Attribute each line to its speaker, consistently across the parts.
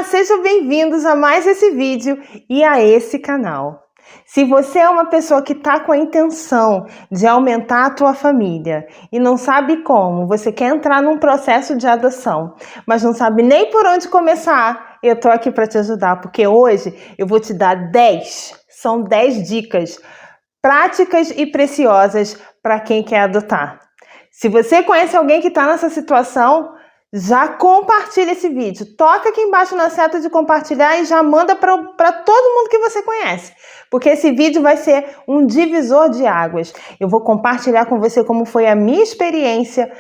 Speaker 1: Olá, sejam bem-vindos a mais esse vídeo e a esse canal. Se você é uma pessoa que está com a intenção de aumentar a tua família e não sabe como, você quer entrar num processo de adoção, mas não sabe nem por onde começar, eu estou aqui para te ajudar, porque hoje eu vou te dar 10 dicas práticas e preciosas para quem quer adotar. Se você conhece alguém que está nessa situação, já compartilha esse vídeo. Toca aqui embaixo na seta de compartilhar e já manda para todo mundo que você conhece. Porque esse vídeo vai ser um divisor de águas. Eu vou compartilhar com você como foi a minha experiência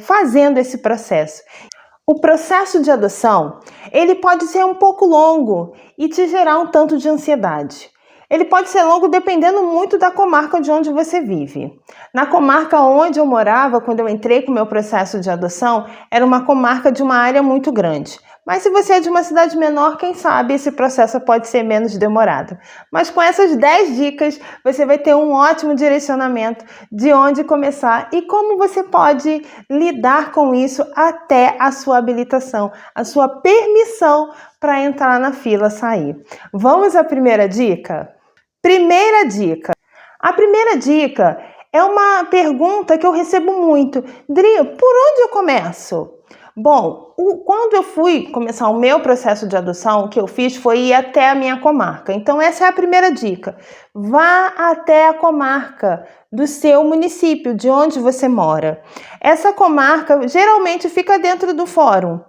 Speaker 1: fazendo esse processo. O processo de adoção, ele pode ser um pouco longo e te gerar um tanto de ansiedade. Ele pode ser longo dependendo muito da comarca de onde você vive. Na comarca onde eu morava, quando eu entrei com o meu processo de adoção, era uma comarca de uma área muito grande. Mas se você é de uma cidade menor, quem sabe esse processo pode ser menos demorado. Mas com essas 10 dicas, você vai ter um ótimo direcionamento de onde começar e como você pode lidar com isso até a sua habilitação, a sua permissão para entrar na fila sair. Vamos à primeira dica? Primeira dica. A primeira dica é uma pergunta que eu recebo muito. Dri, por onde eu começo? Bom, quando eu fui começar o meu processo de adoção, o que eu fiz foi ir até a minha comarca. Então essa é a primeira dica. Vá até a comarca do seu município, de onde você mora. Essa comarca geralmente fica dentro do fórum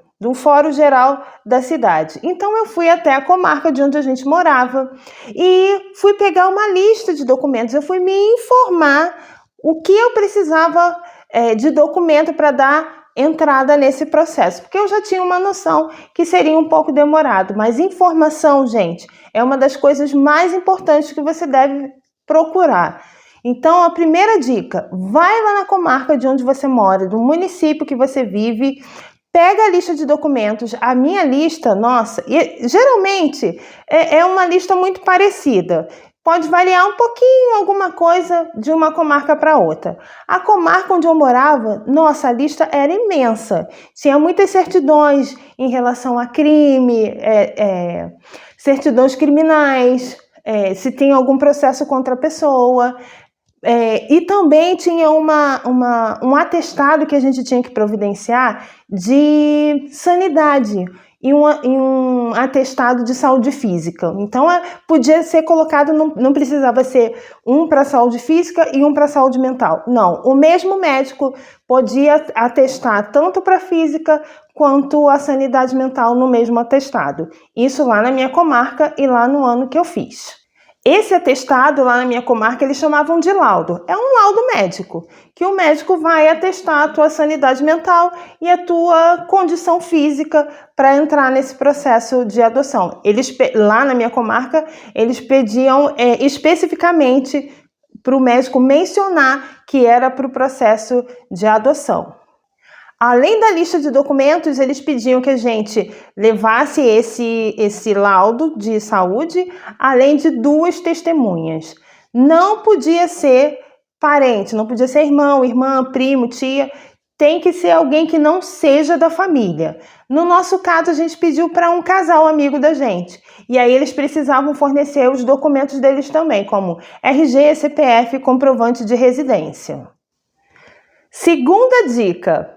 Speaker 1: geral da cidade. Então eu fui até a comarca de onde a gente morava e fui pegar uma lista de documentos. Eu fui me informar o que eu precisava de documento para dar entrada nesse processo, porque eu já tinha uma noção que seria um pouco demorado, mas informação, gente, é uma das coisas mais importantes que você deve procurar. Então, a primeira dica, vai lá na comarca de onde você mora, do município que você vive, pega a lista de documentos. A minha lista, nossa, geralmente é uma lista muito parecida. Pode variar um pouquinho alguma coisa de uma comarca para outra. A comarca onde eu morava, nossa, a lista era imensa. Tinha muitas certidões em relação a crime, certidões criminais, se tem algum processo contra a pessoa. E também tinha um atestado que a gente tinha que providenciar de sanidade e um atestado de saúde física. Então, podia ser colocado, não precisava ser um para saúde física e um para saúde mental. Não, o mesmo médico podia atestar tanto para física quanto a sanidade mental no mesmo atestado. Isso lá na minha comarca e lá no ano que eu fiz. Esse atestado lá na minha comarca eles chamavam de laudo. É um laudo médico, que o médico vai atestar a tua sanidade mental e a tua condição física para entrar nesse processo de adoção. Lá na minha comarca, eles pediam especificamente para o médico mencionar que era para o processo de adoção. Além da lista de documentos, eles pediam que a gente levasse esse laudo de saúde, além de 2 testemunhas. Não podia ser parente, não podia ser irmão, irmã, primo, tia. Tem que ser alguém que não seja da família. No nosso caso, a gente pediu para um casal amigo da gente. E aí eles precisavam fornecer os documentos deles também, como RG, CPF e comprovante de residência. Segunda dica.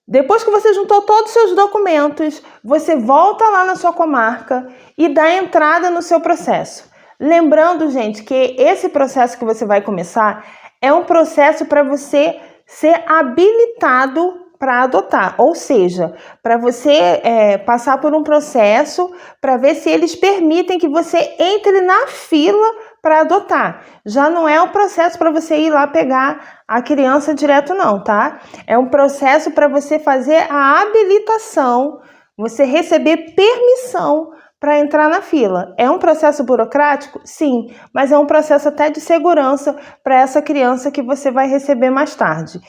Speaker 1: Depois que você juntou todos os seus documentos, você volta lá na sua comarca e dá entrada no seu processo. Lembrando, gente, que esse processo que você vai começar é um processo para você ser habilitado para adotar, ou seja, para você passar por um processo para ver se eles permitem que você entre na fila para adotar. Já não é um processo para você ir lá pegar a criança direto não, tá? É um processo para você fazer a habilitação, você receber permissão para entrar na fila. É um processo burocrático? Sim, mas é um processo até de segurança para essa criança que você vai receber mais tarde.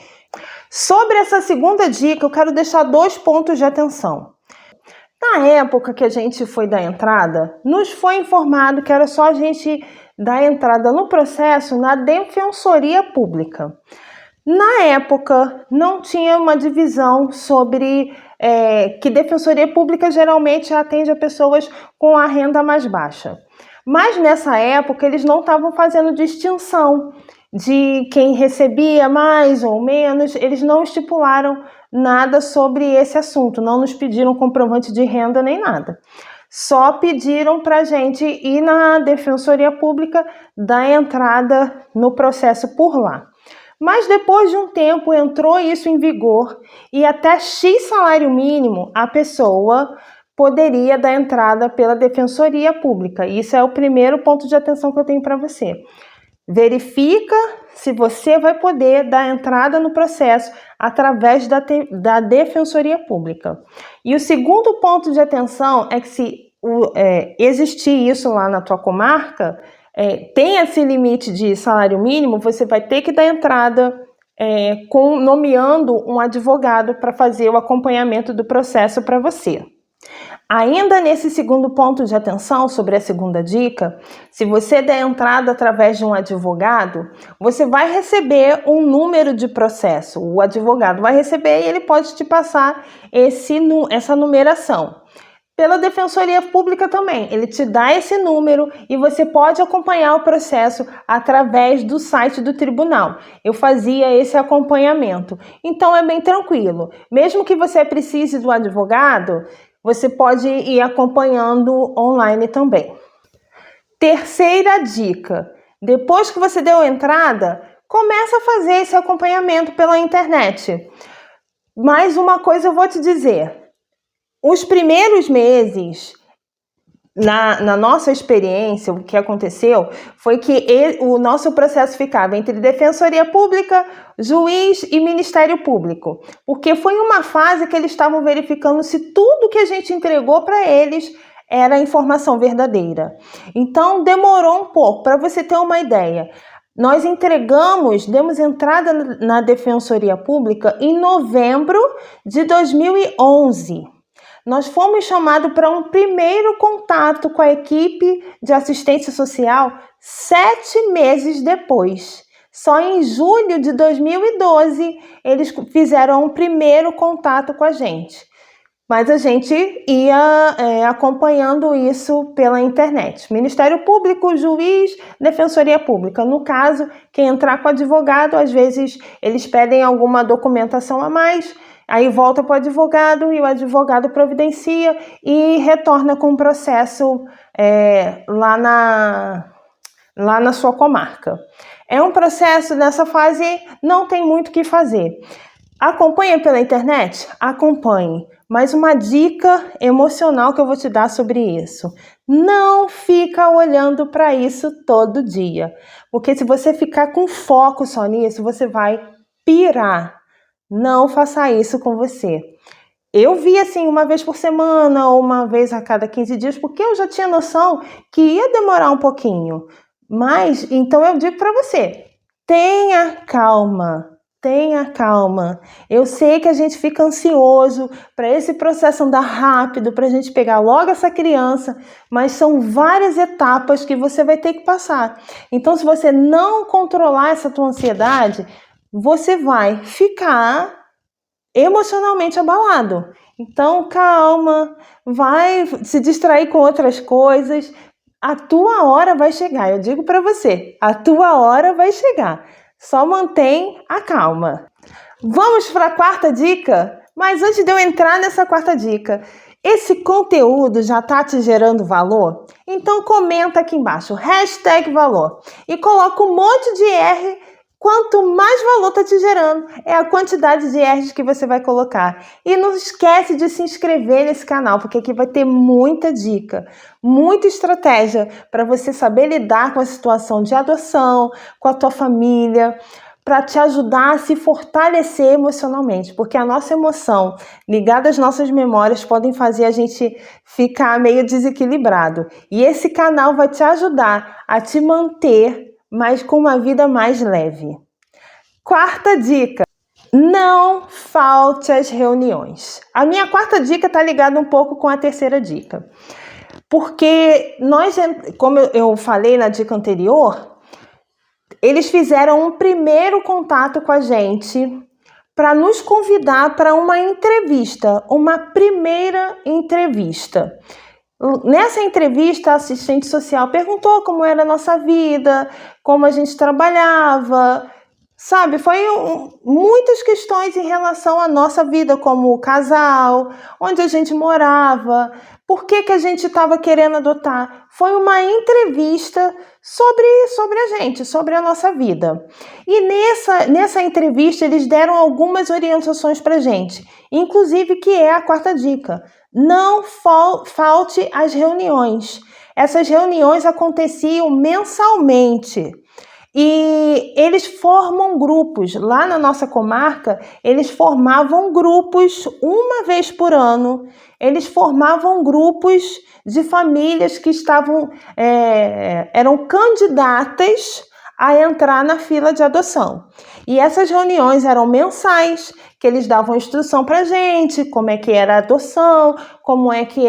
Speaker 1: Sobre essa segunda dica, eu quero deixar 2 pontos de atenção. Na época que a gente foi dar entrada, nos foi informado que era só a gente dar entrada no processo na Defensoria Pública. Na época, não tinha uma divisão sobre que Defensoria Pública geralmente atende a pessoas com a renda mais baixa. Mas nessa época eles não estavam fazendo distinção de quem recebia mais ou menos, eles não estipularam nada sobre esse assunto, não nos pediram comprovante de renda nem nada. Só pediram para a gente ir na Defensoria Pública dar entrada no processo por lá. Mas depois de um tempo entrou isso em vigor e até X salário mínimo a pessoa poderia dar entrada pela Defensoria Pública. Isso é o primeiro ponto de atenção que eu tenho para você. Verifica se você vai poder dar entrada no processo através da Defensoria Pública. E o segundo ponto de atenção é que se existir isso lá na tua comarca, tem esse limite de salário mínimo, você vai ter que dar entrada nomeando um advogado para fazer o acompanhamento do processo para você. Ainda nesse segundo ponto de atenção, sobre a segunda dica, se você der entrada através de um advogado, você vai receber um número de processo. O advogado vai receber e ele pode te passar essa numeração. Pela Defensoria Pública também, ele te dá esse número e você pode acompanhar o processo através do site do tribunal. Eu fazia esse acompanhamento. Então é bem tranquilo. Mesmo que você precise do advogado, você pode ir acompanhando online também. Terceira dica: depois que você deu entrada, começa a fazer esse acompanhamento pela internet. Mais uma coisa eu vou te dizer. Os primeiros meses, na nossa experiência, o que aconteceu foi que o nosso processo ficava entre Defensoria Pública, juiz e Ministério Público, porque foi uma fase que eles estavam verificando se tudo que a gente entregou para eles era informação verdadeira. Então, demorou um pouco, para você ter uma ideia. Nós demos entrada na Defensoria Pública em novembro de 2011. Nós fomos chamados para um primeiro contato com a equipe de assistência social 7 meses depois. Só em julho de 2012 eles fizeram um primeiro contato com a gente. Mas a gente ia acompanhando isso pela internet. Ministério Público, juiz, Defensoria Pública. No caso, quem entrar com advogado, às vezes eles pedem alguma documentação a mais. Aí volta para o advogado e o advogado providencia e retorna com o processo lá na sua comarca. É um processo, nessa fase, não tem muito o que fazer. Acompanha pela internet? Acompanhe. Mas uma dica emocional que eu vou te dar sobre isso. Não fica olhando para isso todo dia. Porque se você ficar com foco só nisso, você vai pirar. Não faça isso com você. Eu vi assim uma vez por semana ou uma vez a cada 15 dias, porque eu já tinha noção que ia demorar um pouquinho. Mas, então eu digo para você, tenha calma. Tenha calma. Eu sei que a gente fica ansioso para esse processo andar rápido, para a gente pegar logo essa criança, mas são várias etapas que você vai ter que passar. Então, se você não controlar essa tua ansiedade, você vai ficar emocionalmente abalado. Então, calma, vai se distrair com outras coisas. A tua hora vai chegar. Eu digo para você, a tua hora vai chegar. Só mantém a calma. Vamos para a quarta dica? Mas antes de eu entrar nessa quarta dica, esse conteúdo já está te gerando valor? Então comenta aqui embaixo, #valor, e coloca um monte de R. Quanto mais valor está te gerando, é a quantidade de R's que você vai colocar. E não esquece de se inscrever nesse canal, porque aqui vai ter muita dica, muita estratégia para você saber lidar com a situação de adoção, com a tua família, para te ajudar a se fortalecer emocionalmente, porque a nossa emoção ligada às nossas memórias podem fazer a gente ficar meio desequilibrado. E esse canal vai te ajudar a te manter mas com uma vida mais leve. Quarta dica: não falte às reuniões. A minha quarta dica está ligada um pouco com a terceira dica. Porque nós, como eu falei na dica anterior, eles fizeram um primeiro contato com a gente para nos convidar para uma entrevista, uma primeira entrevista. Nessa entrevista, a assistente social perguntou como era a nossa vida, como a gente trabalhava, sabe? Muitas questões em relação à nossa vida como casal, onde a gente morava, por que a gente estava querendo adotar. Foi uma entrevista sobre a gente, sobre a nossa vida. E nessa entrevista eles deram algumas orientações para a gente, inclusive que é a quarta dica. Não falte às reuniões. Essas reuniões aconteciam mensalmente. E eles formam grupos. Lá na nossa comarca, eles formavam grupos uma vez por ano. Eles formavam grupos de famílias que eram candidatas a entrar na fila de adoção. E essas reuniões eram mensais, que eles davam instrução para a gente, como é que era a adoção, como é que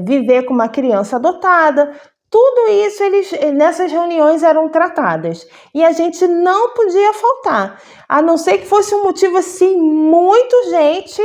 Speaker 1: viver com uma criança adotada. Tudo isso nessas reuniões eram tratadas. E a gente não podia faltar, a não ser que fosse um motivo assim muito urgente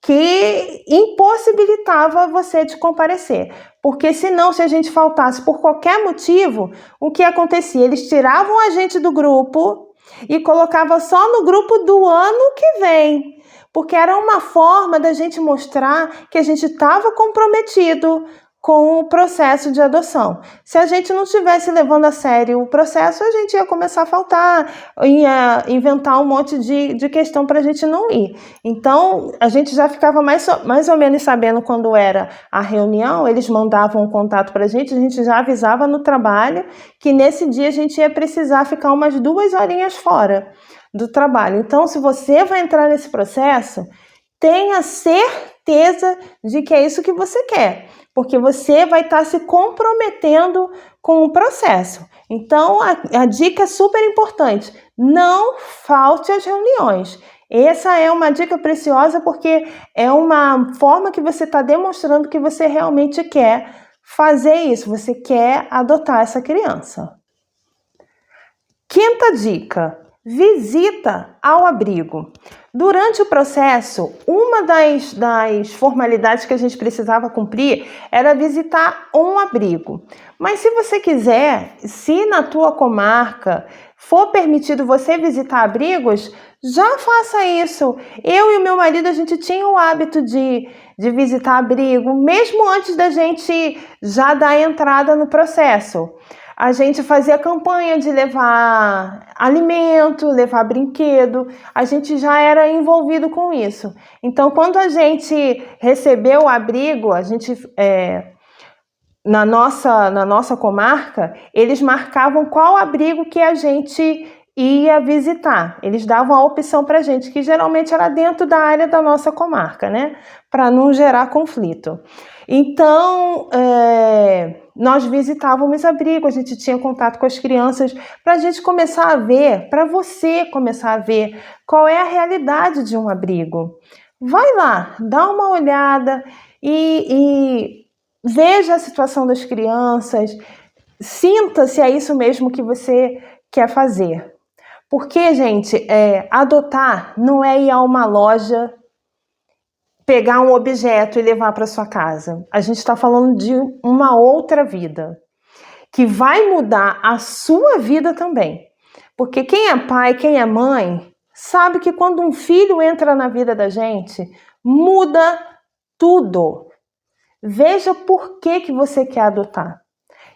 Speaker 1: que impossibilitava você de comparecer. Porque senão, se a gente faltasse por qualquer motivo, o que acontecia? Eles tiravam a gente do grupo e colocavam só no grupo do ano que vem. Porque era uma forma da gente mostrar que a gente estava comprometido com o processo de adoção. Se a gente não estivesse levando a sério o processo, a gente ia começar a faltar, ia inventar um monte de questão para a gente não ir. Então, a gente já ficava mais ou menos sabendo quando era a reunião, eles mandavam um contato para a gente já avisava no trabalho que nesse dia a gente ia precisar ficar umas 2 horinhas fora do trabalho. Então, se você vai entrar nesse processo, tenha certeza de que é isso que você quer, porque você vai estar se comprometendo com o processo. Então, a dica é super importante, não falte às reuniões. Essa é uma dica preciosa porque é uma forma que você está demonstrando que você realmente quer fazer isso, você quer adotar essa criança. Quinta dica: visita ao abrigo. Durante o processo, uma das formalidades que a gente precisava cumprir era visitar um abrigo. Mas se você quiser, se na tua comarca for permitido você visitar abrigos, já faça isso. Eu e o meu marido, a gente tinha o hábito de visitar abrigo, mesmo antes da gente já dar entrada no processo. A gente fazia campanha de levar alimento, levar brinquedo, a gente já era envolvido com isso. Então, quando a gente recebeu o abrigo, a gente, na nossa comarca, eles marcavam qual abrigo que a gente ia visitar. Eles davam a opção para a gente, que geralmente era dentro da área da nossa comarca, né? Para não gerar conflito. Então, nós visitávamos abrigo, a gente tinha contato com as crianças para a gente começar a ver, para você começar a ver qual é a realidade de um abrigo. Vai lá, dá uma olhada e veja a situação das crianças, sinta se é isso mesmo que você quer fazer. Porque, gente, adotar não é ir a uma loja, pegar um objeto e levar para sua casa. A gente está falando de uma outra vida, que vai mudar a sua vida também. Porque quem é pai, quem é mãe, sabe que quando um filho entra na vida da gente, muda tudo. Veja por que você quer adotar.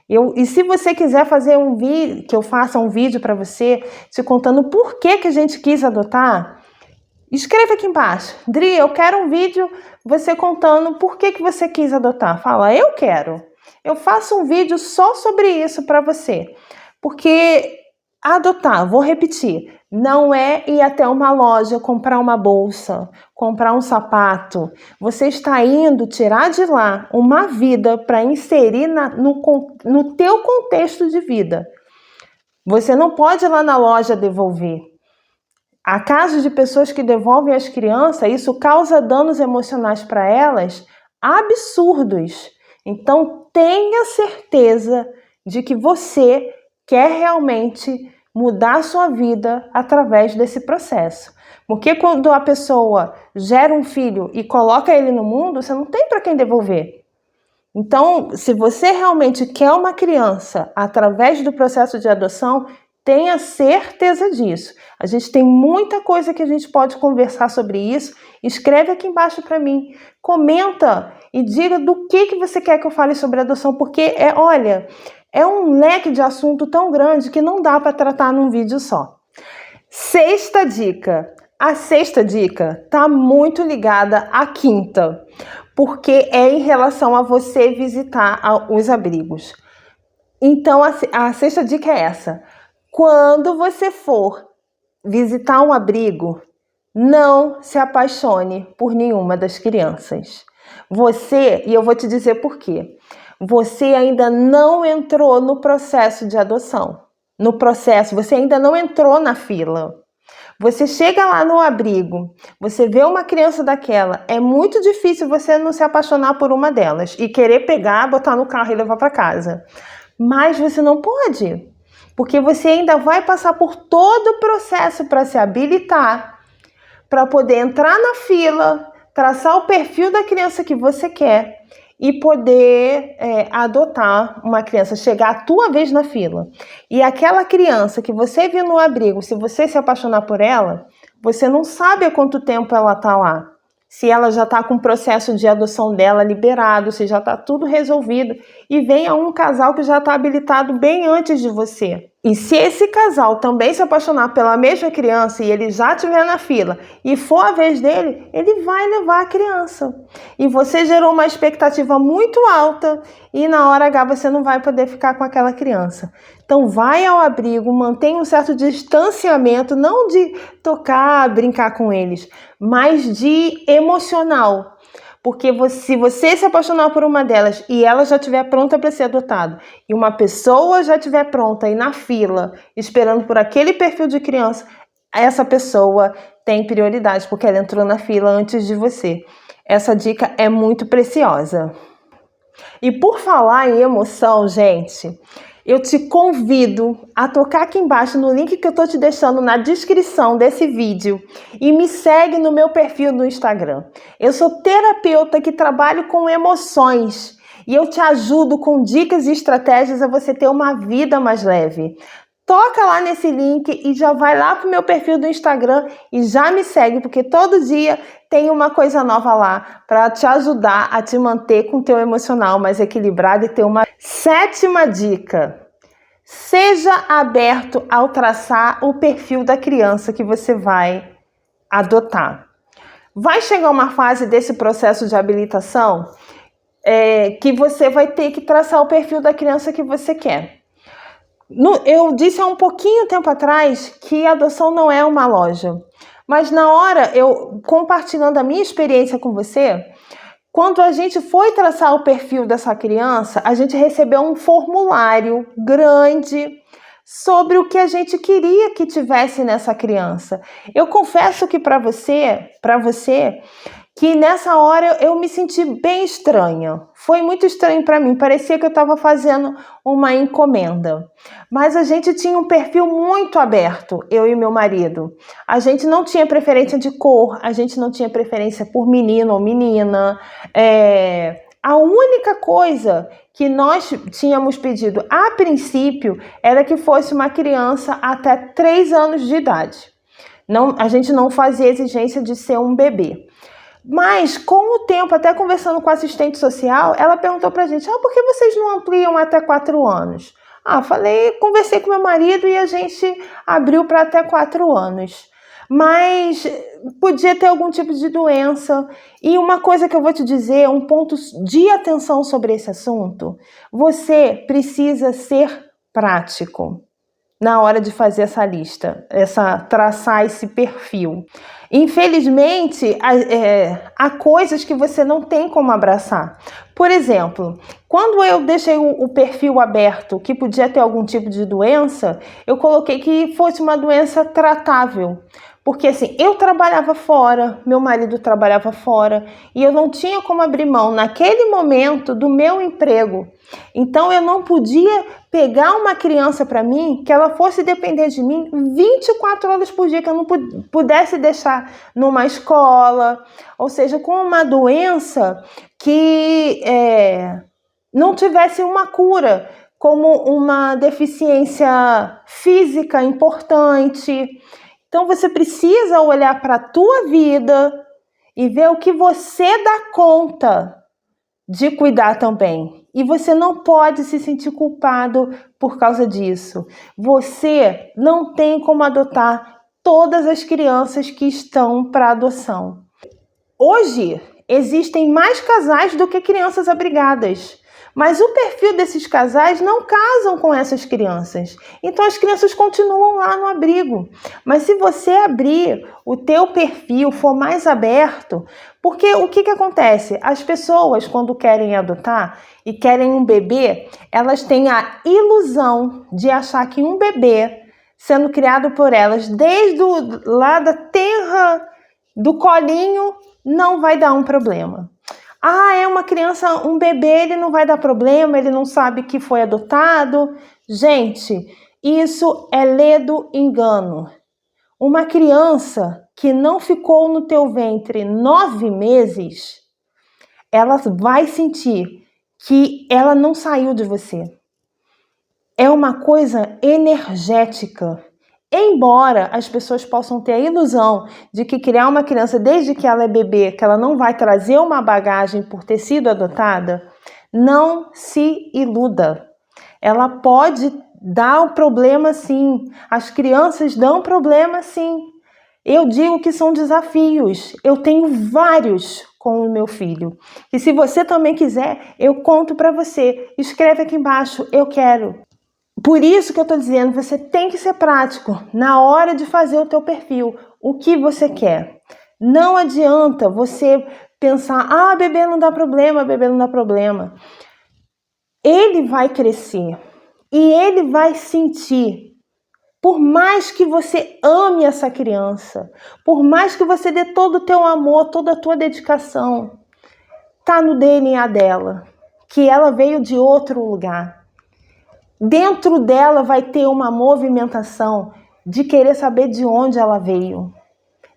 Speaker 1: E se você quiser fazer um vídeo, que eu faça um vídeo para você, te contando por que a gente quis adotar, escreva aqui embaixo. Dri, eu quero um vídeo você contando por que você quis adotar. Fala, eu quero. Eu faço um vídeo só sobre isso para você. Porque adotar, vou repetir, não é ir até uma loja, comprar uma bolsa, comprar um sapato. Você está indo tirar de lá uma vida para inserir no teu contexto de vida. Você não pode ir lá na loja devolver. Há casos de pessoas que devolvem as crianças, isso causa danos emocionais para elas absurdos. Então, tenha certeza de que você quer realmente mudar a sua vida através desse processo. Porque quando a pessoa gera um filho e coloca ele no mundo, você não tem para quem devolver. Então, se você realmente quer uma criança através do processo de adoção, tenha certeza disso. A gente tem muita coisa que a gente pode conversar sobre isso. Escreve aqui embaixo para mim. Comenta e diga do que você quer que eu fale sobre adoção, porque olha, é um leque de assunto tão grande que não dá para tratar num vídeo só. Sexta dica. A sexta dica está muito ligada à quinta, porque é em relação a você visitar os abrigos. Então, a sexta dica é essa. Quando você for visitar um abrigo, não se apaixone por nenhuma das crianças. E eu vou te dizer por quê. Você ainda não entrou no processo de adoção. Você ainda não entrou na fila. Você chega lá no abrigo, você vê uma criança daquela, é muito difícil você não se apaixonar por uma delas e querer pegar, botar no carro e levar para casa. Mas você não pode, porque você ainda vai passar por todo o processo para se habilitar, para poder entrar na fila, traçar o perfil da criança que você quer e poder adotar uma criança, chegar a tua vez na fila. E aquela criança que você viu no abrigo, se você se apaixonar por ela, você não sabe há quanto tempo ela está lá. Se ela já está com o processo de adoção dela liberado, se já está tudo resolvido. E venha um casal que já está habilitado bem antes de você. E se esse casal também se apaixonar pela mesma criança e ele já estiver na fila e for a vez dele, ele vai levar a criança. E você gerou uma expectativa muito alta e na hora H você não vai poder ficar com aquela criança. Então vai ao abrigo, mantenha um certo distanciamento, não de tocar, brincar com eles, mas de emocional. Porque se você se apaixonar por uma delas e ela já estiver pronta para ser adotada, e uma pessoa já estiver pronta e na fila, esperando por aquele perfil de criança, essa pessoa tem prioridade, porque ela entrou na fila antes de você. Essa dica é muito preciosa. E por falar em emoção, gente, eu te convido a tocar aqui embaixo no link que eu estou te deixando na descrição desse vídeo e me segue no meu perfil no Instagram. Eu sou terapeuta que trabalho com emoções e eu te ajudo com dicas e estratégias a você ter uma vida mais leve. Toca lá nesse link e já vai lá pro meu perfil do Instagram e já me segue, porque todo dia tem uma coisa nova lá para te ajudar a te manter com o teu emocional mais equilibrado e ter uma sétima dica. Seja aberto ao traçar o perfil da criança que você vai adotar. Vai chegar uma fase desse processo de habilitação que você vai ter que traçar o perfil da criança que você quer. Eu disse há um pouquinho tempo atrás que a adoção não é uma loja, mas na hora, eu compartilhando a minha experiência com você, quando a gente foi traçar o perfil dessa criança, a gente recebeu um formulário grande sobre o que a gente queria que tivesse nessa criança. Eu confesso que para você, que nessa hora eu me senti bem estranha. Foi muito estranho para mim, parecia que eu estava fazendo uma encomenda. Mas a gente tinha um perfil muito aberto, eu e meu marido. A gente não tinha preferência de cor, a gente não tinha preferência por menino ou menina. A única coisa que nós tínhamos pedido a princípio era que fosse uma criança até 3 anos de idade. A gente não fazia exigência de ser um bebê. Mas, com o tempo, até conversando com a assistente social, ela perguntou pra gente, por que vocês não ampliam até 4 anos? Conversei com meu marido e a gente abriu para até 4 anos. Mas podia ter algum tipo de doença. E uma coisa que eu vou te dizer, um ponto de atenção sobre esse assunto, você precisa ser prático na hora de fazer essa lista, traçar esse perfil. Infelizmente, há coisas que você não tem como abraçar. Por exemplo, quando eu deixei o perfil aberto, que podia ter algum tipo de doença, eu coloquei que fosse uma doença tratável. Porque assim, eu trabalhava fora, meu marido trabalhava fora, e eu não tinha como abrir mão naquele momento do meu emprego. Então eu não podia pegar uma criança para mim, que ela fosse depender de mim 24 horas por dia, que eu não pudesse deixar numa escola, ou seja, com uma doença que não tivesse uma cura, como uma deficiência física importante. Então você precisa olhar para a tua vida e ver o que você dá conta de cuidar também. E você não pode se sentir culpado por causa disso. Você não tem como adotar todas as crianças que estão para adoção. Hoje existem mais casais do que crianças abrigadas. Mas o perfil desses casais não casam com essas crianças. Então as crianças continuam lá no abrigo. Mas se você abrir o teu perfil, for mais aberto, porque o que acontece? As pessoas, quando querem adotar e querem um bebê, elas têm a ilusão de achar que um bebê, sendo criado por elas desde lá da terra, do colinho, não vai dar um problema. É uma criança, um bebê, ele não vai dar problema, ele não sabe que foi adotado. Gente, isso é ledo engano. Uma criança que não ficou no teu ventre 9 meses, ela vai sentir que ela não saiu de você. É uma coisa energética. Embora as pessoas possam ter a ilusão de que criar uma criança desde que ela é bebê, que ela não vai trazer uma bagagem por ter sido adotada, não se iluda. Ela pode dar um problema sim. As crianças dão problema sim. Eu digo que são desafios. Eu tenho vários com o meu filho. E se você também quiser, eu conto para você. Escreve aqui embaixo, eu quero. Por isso que eu estou dizendo, você tem que ser prático na hora de fazer o teu perfil. O que você quer? Não adianta você pensar, bebê não dá problema, bebê não dá problema. Ele vai crescer e ele vai sentir, por mais que você ame essa criança, por mais que você dê todo o teu amor, toda a tua dedicação, tá no DNA dela, que ela veio de outro lugar. Dentro dela vai ter uma movimentação de querer saber de onde ela veio.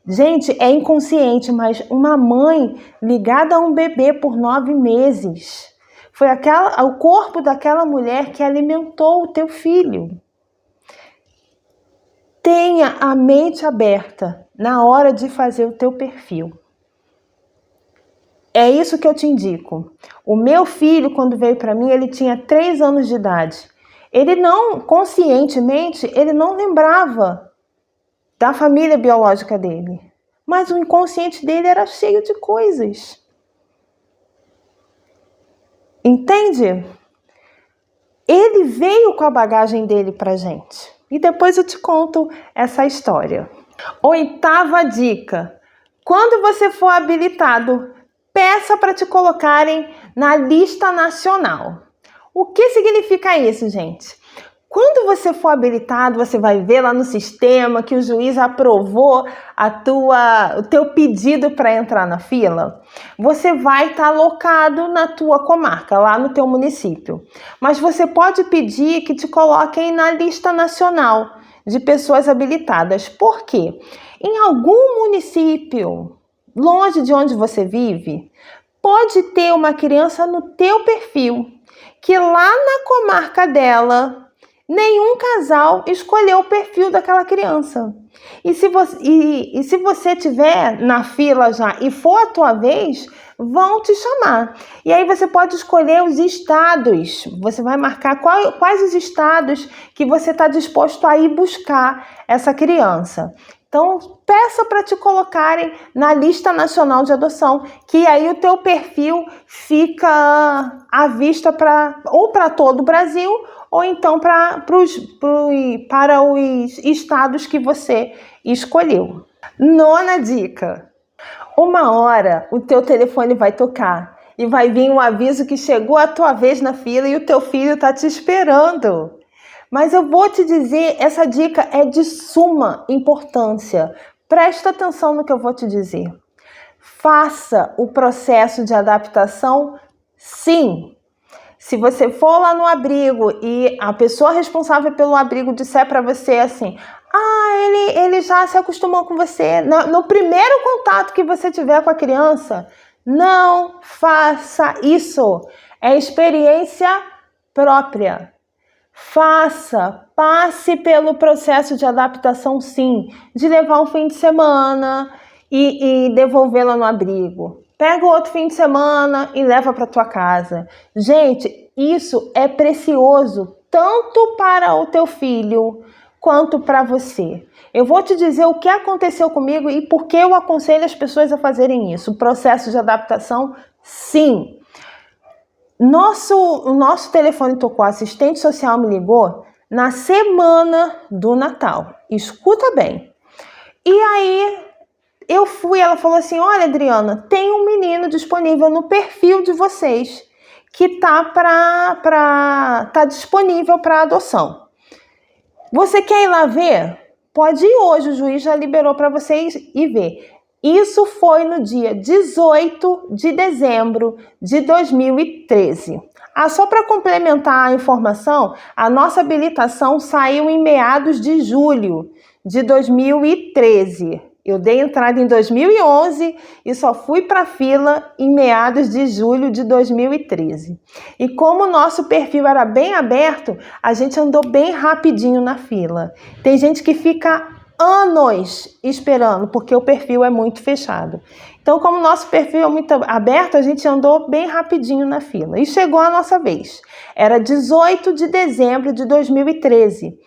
Speaker 1: Gente, é inconsciente, mas uma mãe ligada a um bebê por 9 meses, foi o corpo daquela mulher que alimentou o teu filho. Tenha a mente aberta na hora de fazer o teu perfil. É isso que eu te indico. O meu filho, quando veio para mim, ele tinha 3 anos de idade. Ele não, conscientemente, ele não lembrava da família biológica dele. Mas o inconsciente dele era cheio de coisas. Entende? Ele veio com a bagagem dele pra gente. E depois eu te conto essa história. 8ª dica. Quando você for habilitado, peça para te colocarem na lista nacional. O que significa isso, gente? Quando você for habilitado, você vai ver lá no sistema que o juiz aprovou o teu pedido para entrar na fila. Você vai estar alocado na tua comarca, lá no teu município. Mas você pode pedir que te coloquem na lista nacional de pessoas habilitadas. Por quê? Em algum município, longe de onde você vive, pode ter uma criança no teu perfil, que lá na comarca dela, nenhum casal escolheu o perfil daquela criança. E se você estiver na fila já e for a tua vez, vão te chamar. E aí você pode escolher os estados. Você vai marcar quais os estados que você está disposto a ir buscar essa criança. Então, peça para te colocarem na lista nacional de adoção, que aí o teu perfil fica à vista para todo o Brasil, ou então para os estados que você escolheu. 9ª dica. Uma hora o teu telefone vai tocar e vai vir um aviso que chegou a tua vez na fila e o teu filho está te esperando. Mas eu vou te dizer, essa dica é de suma importância. Presta atenção no que eu vou te dizer. Faça o processo de adaptação, sim. Se você for lá no abrigo e a pessoa responsável pelo abrigo disser para você assim, ele já se acostumou com você, no primeiro contato que você tiver com a criança, não faça isso. É experiência própria. Passe pelo processo de adaptação, sim, de levar um fim de semana e devolvê-la no abrigo. Pega o outro fim de semana e leva para tua casa. Gente, isso é precioso tanto para o teu filho quanto para você. Eu vou te dizer o que aconteceu comigo e por que eu aconselho as pessoas a fazerem isso. O processo de adaptação, sim. O nosso telefone tocou, a assistente social me ligou na semana do Natal. Escuta bem. E aí eu fui, ela falou assim, olha, Adriana, tem um menino disponível no perfil de vocês que tá disponível para adoção. Você quer ir lá ver? Pode ir hoje, o juiz já liberou para vocês ir ver. Isso foi no dia 18 de dezembro de 2013. Só para complementar a informação, a nossa habilitação saiu em meados de julho de 2013. Eu dei entrada em 2011 e só fui para a fila em meados de julho de 2013. E como o nosso perfil era bem aberto, a gente andou bem rapidinho na fila. Tem gente que fica anos esperando, porque o perfil é muito fechado. Então, como o nosso perfil é muito aberto, a gente andou bem rapidinho na fila. E chegou a nossa vez. Era 18 de dezembro de 2013.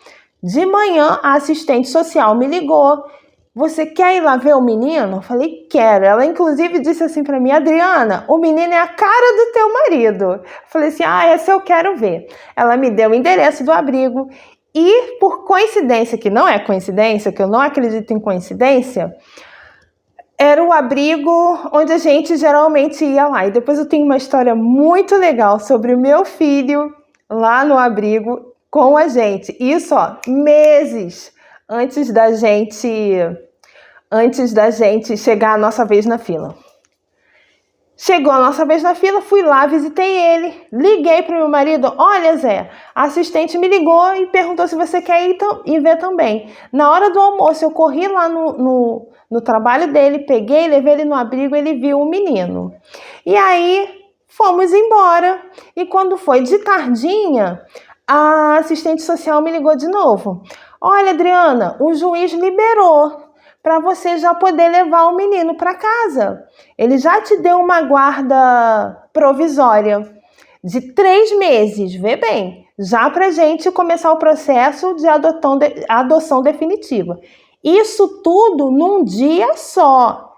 Speaker 1: De manhã, a assistente social me ligou. Você quer ir lá ver o menino? Eu falei, quero. Ela, inclusive, disse assim para mim, Adriana, o menino é a cara do teu marido. Eu falei assim, essa eu quero ver. Ela me deu o endereço do abrigo e, por coincidência, que não é coincidência, que eu não acredito em coincidência, era o abrigo onde a gente geralmente ia lá. E depois eu tenho uma história muito legal sobre o meu filho lá no abrigo com a gente. Isso, meses antes da gente chegar a nossa vez na fila. Chegou a nossa vez na fila, fui lá, visitei ele, liguei para o meu marido, olha Zé, a assistente me ligou e perguntou se você quer ir ver também. Na hora do almoço, eu corri lá no trabalho dele, peguei, levei ele no abrigo, ele viu o menino. E aí, fomos embora. E quando foi de tardinha, a assistente social me ligou de novo. Olha, Adriana, o juiz liberou para você já poder levar o menino para casa. Ele já te deu uma guarda provisória de 3 meses, vê bem, já para a gente começar o processo de adoção definitiva. Isso tudo num dia só.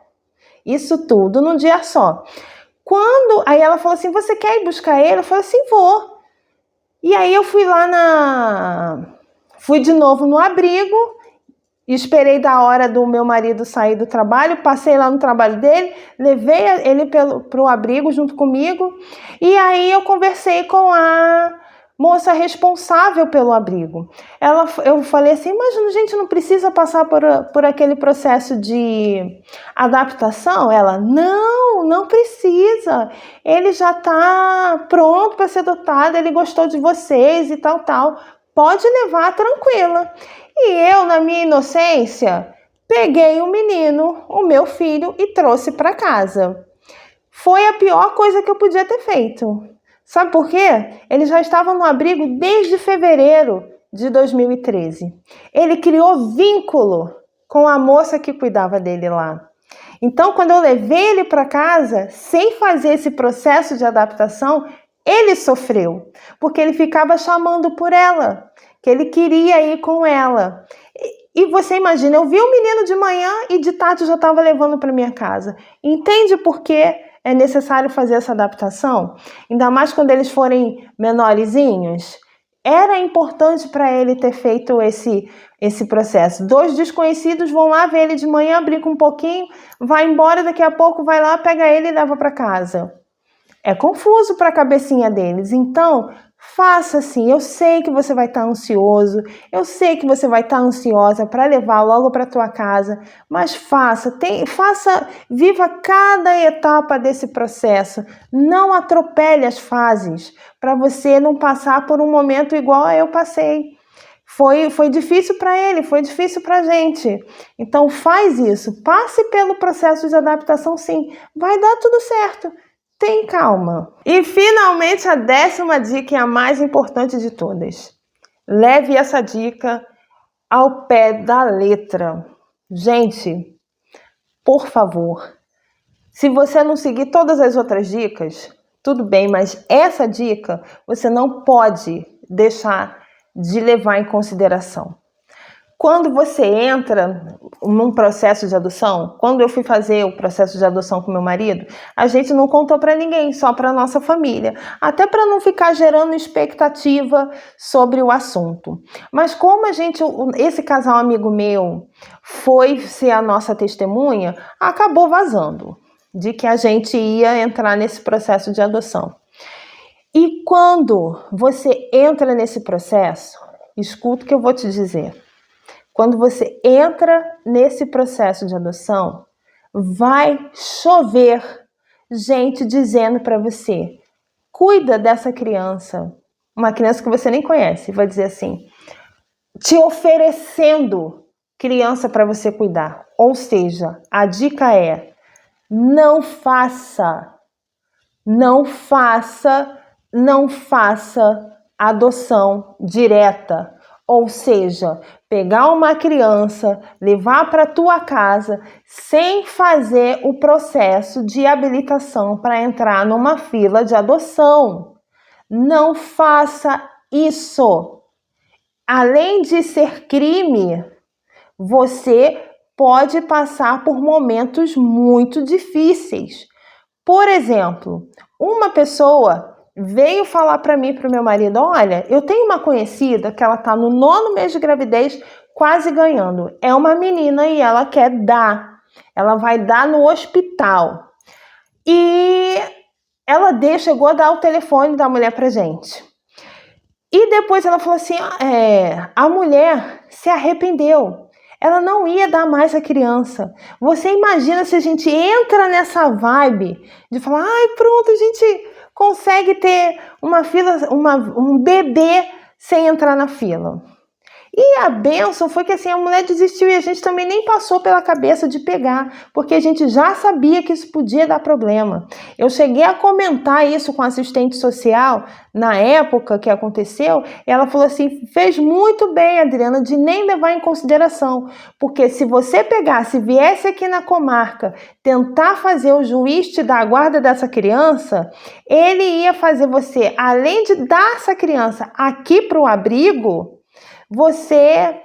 Speaker 1: Aí ela falou assim, você quer ir buscar ele? Eu falei assim, vou. E aí eu fui de novo no abrigo, esperei da hora do meu marido sair do trabalho, passei lá no trabalho dele, levei ele para o abrigo junto comigo, e aí eu conversei com a moça responsável pelo abrigo. Eu falei assim, mas gente não precisa passar por aquele processo de adaptação? Ela, não precisa, ele já está pronto para ser adotado, ele gostou de vocês e tal, pode levar tranquila. E eu, na minha inocência, peguei o menino, o meu filho, e trouxe para casa. Foi a pior coisa que eu podia ter feito. Sabe por quê? Ele já estava no abrigo desde fevereiro de 2013. Ele criou vínculo com a moça que cuidava dele lá. Então, quando eu levei ele para casa, sem fazer esse processo de adaptação, ele sofreu, porque ele ficava chamando por ela, que ele queria ir com ela. E você imagina, eu vi o menino de manhã e de tarde eu já estava levando para minha casa. Entende por que é necessário fazer essa adaptação? Ainda mais quando eles forem menorzinhos. Era importante para ele ter feito esse processo. 2 desconhecidos vão lá ver ele de manhã, brinca um pouquinho, vai embora, daqui a pouco vai lá, pega ele e leva para casa. É confuso para a cabecinha deles. Então, faça assim. Eu sei que você vai estar ansioso, eu sei que você vai estar ansiosa para levar logo para tua casa, mas viva cada etapa desse processo. Não atropele as fases para você não passar por um momento igual eu passei. Foi difícil para ele, foi difícil para a gente. Então faz isso, passe pelo processo de adaptação sim, vai dar tudo certo. Tem calma. E finalmente a 10ª dica é a mais importante de todas. Leve essa dica ao pé da letra. Gente, por favor, se você não seguir todas as outras dicas, tudo bem, mas essa dica você não pode deixar de levar em consideração. Quando você entra num processo de adoção, quando eu fui fazer o processo de adoção com meu marido, a gente não contou para ninguém, só para nossa família, até para não ficar gerando expectativa sobre o assunto. Mas como esse casal amigo meu foi ser a nossa testemunha, acabou vazando de que a gente ia entrar nesse processo de adoção. E quando você entra nesse processo, escuta o que eu vou te dizer. Quando você entra nesse processo de adoção, vai chover gente dizendo para você: cuida dessa criança, uma criança que você nem conhece, vai dizer assim, te oferecendo criança para você cuidar. Ou seja, a dica é: não faça adoção direta. Ou seja, pegar uma criança, levar para tua casa sem fazer o processo de habilitação para entrar numa fila de adoção. Não faça isso. Além de ser crime, você pode passar por momentos muito difíceis. Por exemplo, uma pessoa veio falar para mim e para o meu marido: olha, eu tenho uma conhecida que ela está no 9º mês de gravidez, quase ganhando. É uma menina e ela quer dar. Ela vai dar no hospital. E ela chegou a dar o telefone da mulher pra gente. E depois ela falou assim, a mulher se arrependeu. Ela não ia dar mais a criança. Você imagina se a gente entra nessa vibe de falar: ai, pronto, a gente consegue ter um bebê sem entrar na fila. E a bênção foi que assim, a mulher desistiu e a gente também nem passou pela cabeça de pegar, porque a gente já sabia que isso podia dar problema. Eu cheguei a comentar isso com a assistente social na época que aconteceu, e ela falou assim: fez muito bem, Adriana, de nem levar em consideração, porque se você pegasse, viesse aqui na comarca tentar fazer o juiz te dar a guarda dessa criança, ele ia fazer você, além de dar essa criança aqui para o abrigo, você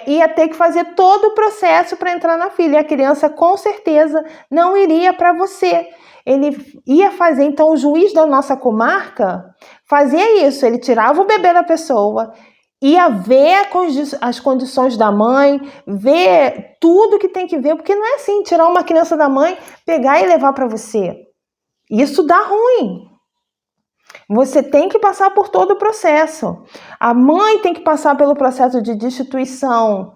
Speaker 1: ia ter que fazer todo o processo para entrar na fila. E a criança com certeza não iria para você. Ele ia fazer, então o juiz da nossa comarca fazia isso, ele tirava o bebê da pessoa, ia ver as condições da mãe, ver tudo que tem que ver, porque não é assim, tirar uma criança da mãe, pegar e levar para você. Isso dá ruim. Você tem que passar por todo o processo. A mãe tem que passar pelo processo de destituição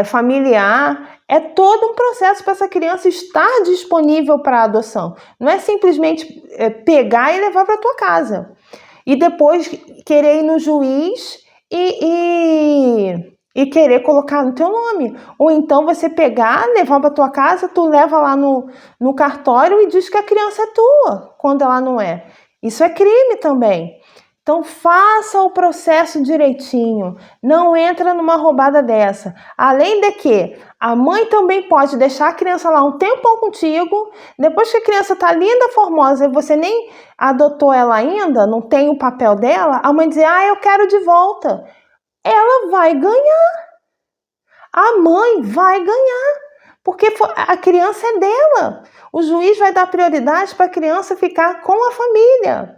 Speaker 1: familiar. É todo um processo para essa criança estar disponível para a adoção. Não é simplesmente pegar e levar para a tua casa. E depois querer ir no juiz e querer colocar no teu nome. Ou então você pegar, levar para tua casa, tu leva lá no cartório e diz que a criança é tua, quando ela não é. Isso é crime também. Então faça o processo direitinho. Não entra numa roubada dessa. Além de que a mãe também pode deixar a criança lá um tempão contigo. Depois que a criança está linda, formosa, e você nem adotou ela ainda, não tem o papel dela, a mãe dizer: eu quero de volta. Ela vai ganhar. A mãe vai ganhar. Porque a criança é dela. O juiz vai dar prioridade para a criança ficar com a família.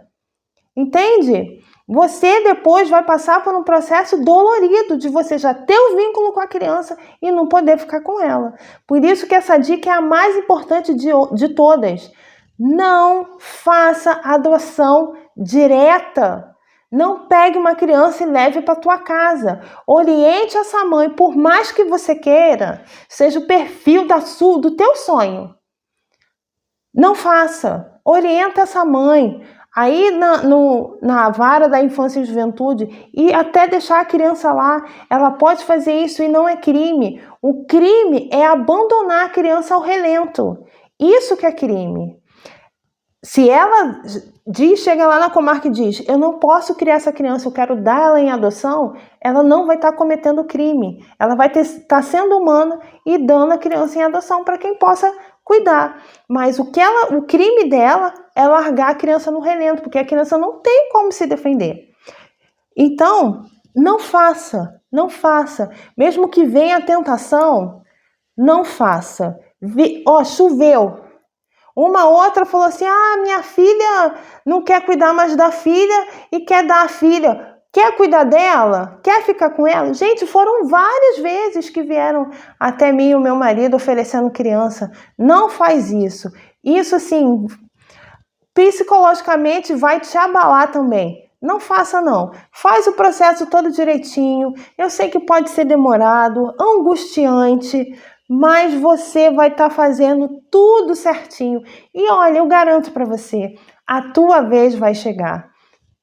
Speaker 1: Entende? Você depois vai passar por um processo dolorido de você já ter o vínculo com a criança e não poder ficar com ela. Por isso que essa dica é a mais importante de todas. Não faça adoção direta. Não pegue uma criança e leve para tua casa. Oriente essa mãe, por mais que você queira, seja o perfil do teu sonho. Não faça. Orienta essa mãe. Aí na vara da infância e juventude, e até deixar a criança lá, ela pode fazer isso e não é crime. O crime é abandonar a criança ao relento. Isso que é crime. Se ela chega lá na comarca e diz, eu não posso criar essa criança, eu quero dar ela em adoção, ela não vai estar cometendo crime. Ela vai estar sendo humana e dando a criança em adoção para quem possa cuidar. Mas o crime dela é largar a criança no relento, porque a criança não tem como se defender. Então, não faça. Mesmo que venha a tentação, não faça. Choveu. Uma outra falou assim, minha filha não quer cuidar mais da filha e quer dar a filha. Quer cuidar dela? Quer ficar com ela? Gente, foram várias vezes que vieram até mim e o meu marido oferecendo criança. Não faz isso. Isso, assim, psicologicamente vai te abalar também. Não faça, não. Faz o processo todo direitinho. Eu sei que pode ser demorado, angustiante, mas você vai estar fazendo tudo certinho. E olha, eu garanto para você, a tua vez vai chegar.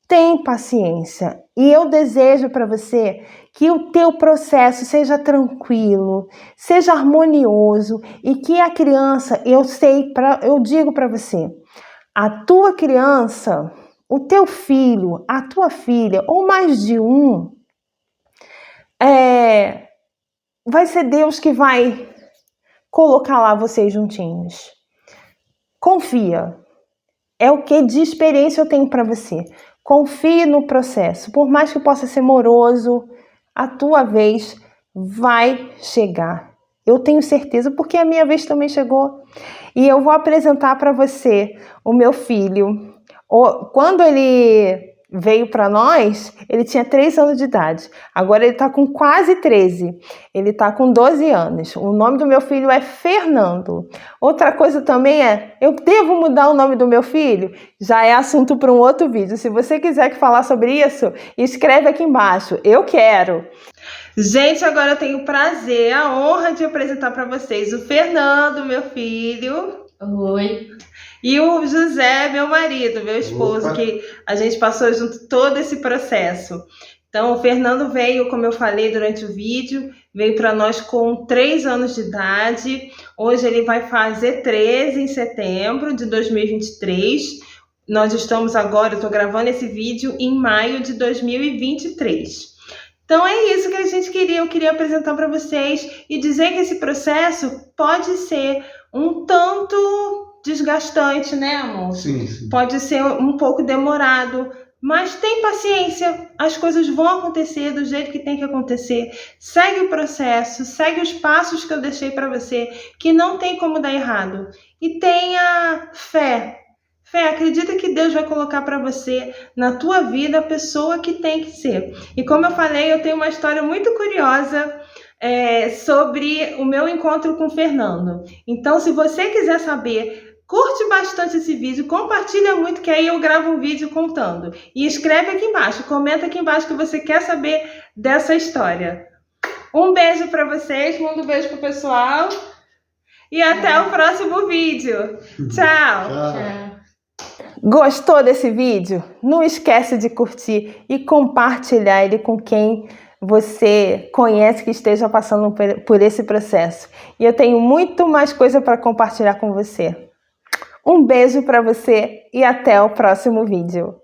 Speaker 1: Tem paciência. E eu desejo para você que o teu processo seja tranquilo, seja harmonioso e que a criança, eu digo para você, a tua criança, o teu filho, a tua filha, ou mais de um, vai ser Deus que vai colocar lá vocês juntinhos. Confia. É o que de experiência eu tenho para você. Confie no processo. Por mais que possa ser moroso, a tua vez vai chegar. Eu tenho certeza, porque a minha vez também chegou. E eu vou apresentar para você o meu filho. Quando ele veio para nós, ele tinha 3 anos de idade. Agora ele está com quase 13. Ele está com 12 anos. O nome do meu filho é Fernando. Outra coisa também eu devo mudar o nome do meu filho? Já é assunto para um outro vídeo. Se você quiser falar sobre isso, escreve aqui embaixo. Eu quero. Gente, agora eu tenho o prazer, a honra de apresentar para vocês o Fernando, meu filho.
Speaker 2: Oi.
Speaker 1: E o José, meu marido, meu esposo, Opa. Que a gente passou junto todo esse processo. Então, o Fernando veio, como eu falei durante o vídeo, veio para nós com 3 anos de idade. Hoje ele vai fazer 13 em setembro de 2023. Nós estamos agora, eu estou gravando esse vídeo em maio de 2023. Então é isso que a gente queria. Eu queria apresentar para vocês e dizer que esse processo pode ser um tanto desgastante, né, amor?
Speaker 2: Sim, sim.
Speaker 1: Pode ser um pouco demorado, mas tem paciência. As coisas vão acontecer do jeito que tem que acontecer. Segue o processo, segue os passos que eu deixei para você, que não tem como dar errado. E tenha fé. Acredita que Deus vai colocar para você, na tua vida, a pessoa que tem que ser. E como eu falei, eu tenho uma história muito curiosa sobre o meu encontro com o Fernando. Então, se você quiser saber, curte bastante esse vídeo, compartilha muito, que aí eu gravo um vídeo contando. E escreve aqui embaixo, comenta aqui embaixo que você quer saber dessa história. Um beijo para vocês, manda um beijo pro pessoal. E até o próximo vídeo. Tchau.
Speaker 2: Tchau.
Speaker 1: Gostou desse vídeo? Não esquece de curtir e compartilhar ele com quem você conhece que esteja passando por esse processo. E eu tenho muito mais coisa para compartilhar com você. Um beijo para você e até o próximo vídeo.